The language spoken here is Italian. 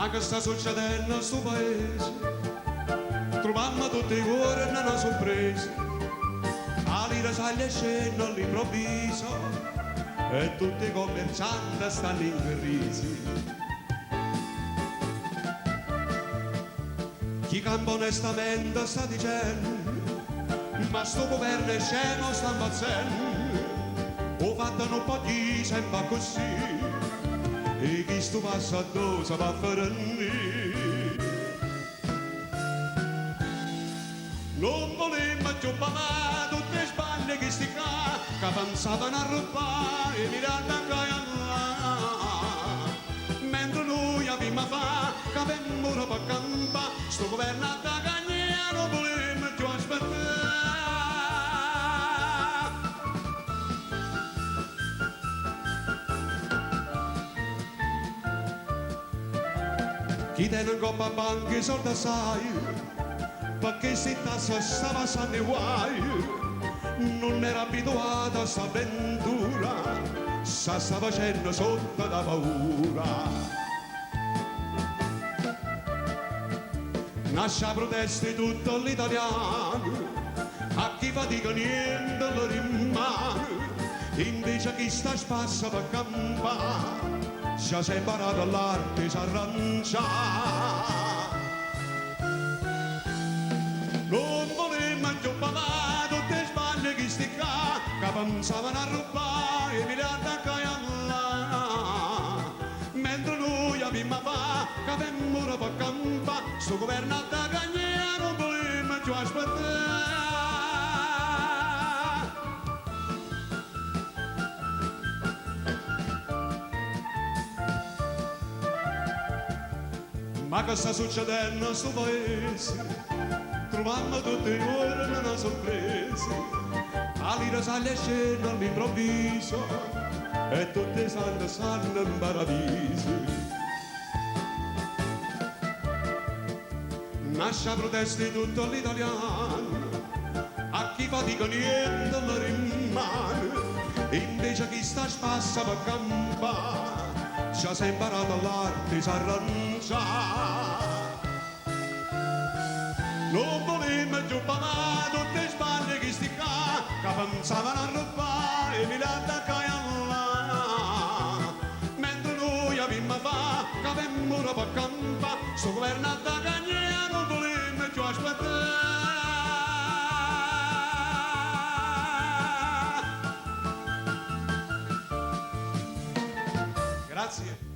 Ma che sta succedendo a sto paese? Trovammo tutti i cuori in una sorpresa. A lira sale e scende all'improvviso e tutti i commercianti stanno inverrisi. Chi campa onestamente sta dicendo ma sto governo è scemo, sta impazzendo. Ho fatto un po' di sempre così e chi sto passa addosso va a fare non volevamo più parlare tutte le sbaglie che sti qua che pensavano a rubare e mirando a là mentre noi abbiamo fatto che avevamo per campa sto governo da cagnare non volevamo più aspettare. Chi tiene in coppa a banca i soldi assai perché se tassa stava passando i guai non era abituata a sta avventura sta facendo sotto da paura. Nasce a proteste tutto l'italiano a chi fatica niente lo rimane invece chi sta spassa per campare si è separato dall'arte si arrancia. Non volevamo più parlare tutte le sbaglie che sti qua che pensavano a rubare e mirando a là mentre noi abbiamo fatto che avevamo per campa sto governo da cagnare non volevamo più aspettare. Ma che sta succedendo a sto paese? Trovammo tutti i cuori in una sorpresa. A lira sale e scende all'improvviso e tutti sanno stanno in paradiso. Nasce a proteste tutto l'italiano a chi fatica niente lo rimane invece chi sta spassa per campare ci ha imparato all'arte si arrancia. Non volevamo più parlare tutte le sbaglie che sti qua che pensavano a rubare e mirando a là mentre noi abbiamo fatto che avevamo per campa sto governo da cagnare non volevamo più aspettare. Grazie.